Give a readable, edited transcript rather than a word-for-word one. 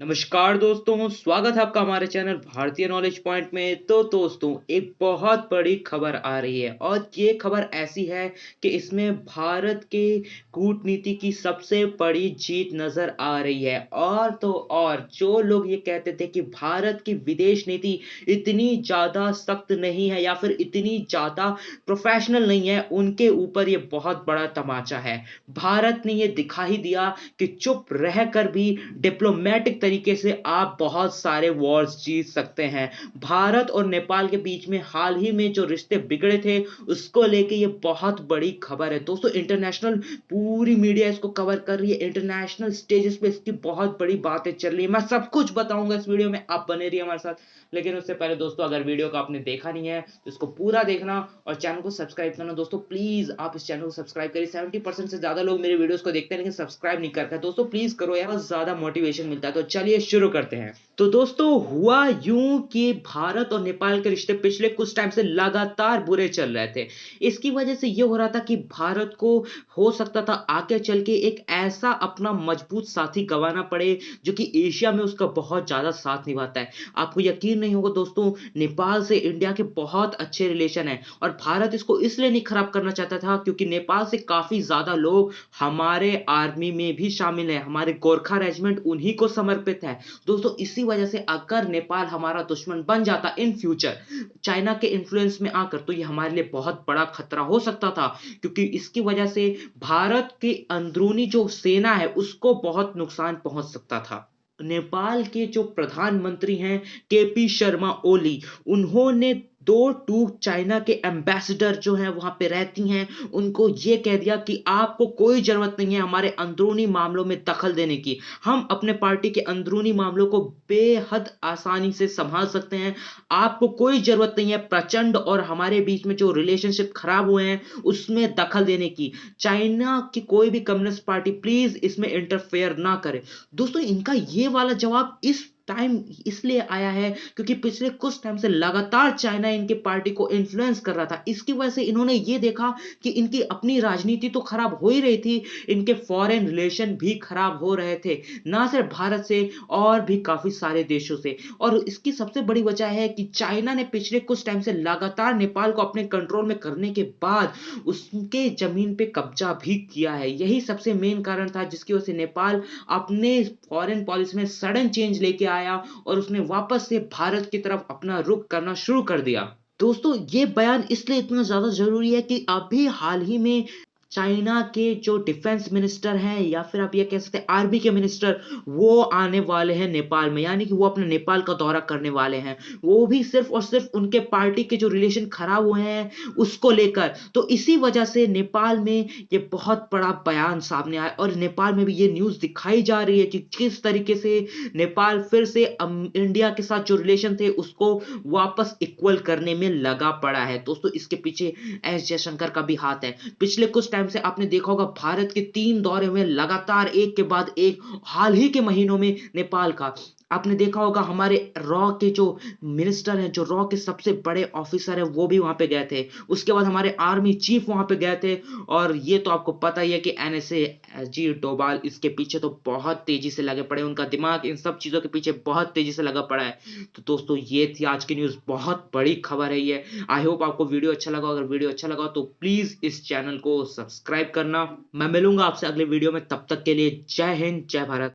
नमस्कार दोस्तों, स्वागत है आपका हमारे चैनल भारतीय नॉलेज पॉइंट में। तो दोस्तों, एक बहुत बड़ी खबर आ रही है और ये खबर ऐसी है कि इसमें भारत के कूटनीति की सबसे बड़ी जीत नजर आ रही है। और तो और जो लोग ये कहते थे कि भारत की विदेश नीति इतनी ज़्यादा सख्त नहीं है या फिर इतनी ज़्यादा प्रोफेशनल नहीं है, उनके ऊपर ये बहुत बड़ा तमाचा है। भारत ने ये दिखा ही दिया कि चुप रहकर भी डिप्लोमेटिक तरीके से आप बहुत सारे वॉर्स जीत सकते हैं। भारत और नेपाल के बीच में हाल ही में जो रिश्ते बिगड़े थे, उसको लेके ये बहुत बड़ी खबर है। दोस्तों, इंटरनेशनल पूरी मीडिया इसको कवर कर रही है, इंटरनेशनल स्टेजेस पे इसकी बहुत बड़ी बातें चल रही है। मैं सब कुछ बताऊंगा इस वीडियो में, आप बने रहिए हमारे साथ। लेकिन उससे पहले दोस्तों, अगर वीडियो को आपने देखा नहीं है तो इसको पूरा देखना और चैनल को सब्सक्राइब करना। दोस्तों प्लीज आप इस चैनल को सब्सक्राइब करिए। 70% से ज्यादा लोग मेरे वीडियोस को देखते हैं लेकिन सब्सक्राइब नहीं करते। दोस्तों प्लीज करो यार, बहुत ज्यादा मोटिवेशन मिलता है। तो चलिए शुरू करते हैं। तो दोस्तों, हुआ यूं कि भारत और नेपाल के रिश्ते पिछले कुछ टाइम से लगातार बुरे चल रहे थे। इसकी वजह से ये हो रहा था कि भारत को हो सकता था आगे चल के एक ऐसा अपना मजबूत साथी गंवाना पड़े जो कि एशिया में उसका बहुत ज्यादा साथ निभाता है। आपको यकीन नहीं होगा दोस्तों, नेपाल से इंडिया के बहुत अच्छे रिलेशन है और भारत इसको इसलिए नहीं खराब करना चाहता था क्योंकि नेपाल से काफी ज्यादा लोग हमारे आर्मी में भी शामिल है। हमारे गोरखा रेजिमेंट उन्हीं को समर्पित है। दोस्तों, इसी वजह से अगर नेपाल हमारा दुश्मन बन जाता इन फ्यूचर चाइना के इन्फ्लुएंस में आकर, तो ये हमारे लिए बहुत बड़ा खतरा हो सकता था, क्योंकि इसकी वजह से भारत की अंदरूनी जो सेना है उसको बहुत नुकसान पहुंच सकता था। नेपाल के जो प्रधानमंत्री हैं केपी शर्मा ओली, उन्होंने दो टूक चाइना के एम्बेसडर जो हैं वहां पे रहती हैं, उनको ये कह दिया कि आपको कोई जरूरत नहीं है हमारे अंदरूनी मामलों में दखल देने की। हम अपने पार्टी के अंदरूनी मामलों को बेहद आसानी से संभाल सकते हैं। आपको कोई जरूरत नहीं है प्रचंड और हमारे बीच में जो रिलेशनशिप खराब हुए हैं उसमें दखल देने की। चाइना की कोई भी कम्युनिस्ट पार्टी प्लीज इसमें इंटरफेयर ना करे। दोस्तों, इनका ये वाला जवाब इस टाइम इसलिए आया है क्योंकि पिछले कुछ टाइम से लगातार चाइना इनके पार्टी को इन्फ्लुएंस कर रहा था। इसकी वजह से इन्होंने ये देखा कि इनकी अपनी राजनीति तो खराब हो ही रही थी, इनके फॉरेन रिलेशन भी खराब हो रहे थे, ना सिर्फ भारत से और भी काफी सारे देशों से। और इसकी सबसे बड़ी वजह है कि चाइना ने पिछले कुछ टाइम से लगातार नेपाल को अपने कंट्रोल में करने के बाद उसके जमीन पे कब्जा भी किया है। यही सबसे मेन कारण था जिसकी वजह से नेपाल अपने फॉरेन पॉलिसी में सडन चेंज लेके आया और उसने वापस से भारत की तरफ अपना रुख करना शुरू कर दिया। दोस्तों, ये बयान इसलिए इतना ज्यादा जरूरी है कि अभी हाल ही में चाइना के जो डिफेंस मिनिस्टर हैं या फिर आप ये कह सकते हैं आर्मी के मिनिस्टर, वो आने वाले हैं नेपाल में, यानी कि वो अपने नेपाल का दौरा करने वाले हैं। वो भी सिर्फ और सिर्फ उनके पार्टी के जो रिलेशन खराब हुए हैं उसको लेकर। तो इसी वजह से नेपाल में ये बहुत बड़ा बयान सामने आया और नेपाल में भी ये न्यूज़ दिखाई जा रही है कि किस तरीके से नेपाल फिर से इंडिया के साथ जो रिलेशन थे उसको वापस इक्वल करने में लगा पड़ा है। दोस्तों, इसके पीछे एस जयशंकर का भी हाथ है। पिछले कुछ टाइम से आपने देखा होगा भारत के 3 दौरे हुए लगातार एक के बाद एक। हाल ही के महीनों में नेपाल का आपने देखा होगा, हमारे रॉ के जो मिनिस्टर हैं, जो रॉ के सबसे बड़े ऑफिसर हैं, वो भी वहां पे गए थे। उसके बाद हमारे आर्मी चीफ वहां पे गए थे। और ये तो आपको पता ही है कि एनएसए अजीत डोभाल इसके पीछे तो बहुत तेजी से लगे पड़े, उनका दिमाग इन सब चीजों के पीछे बहुत तेजी से लगा पड़ा है। तो दोस्तों, ये थी आज की न्यूज़, बहुत बड़ी खबर है ये। आई होप आपको वीडियो अच्छा लगा। अगर वीडियो अच्छा लगा तो प्लीज इस चैनल को सब्सक्राइब करना। मैं मिलूंगा आपसे अगले वीडियो में, तब तक के लिए जय हिंद, जय भारत।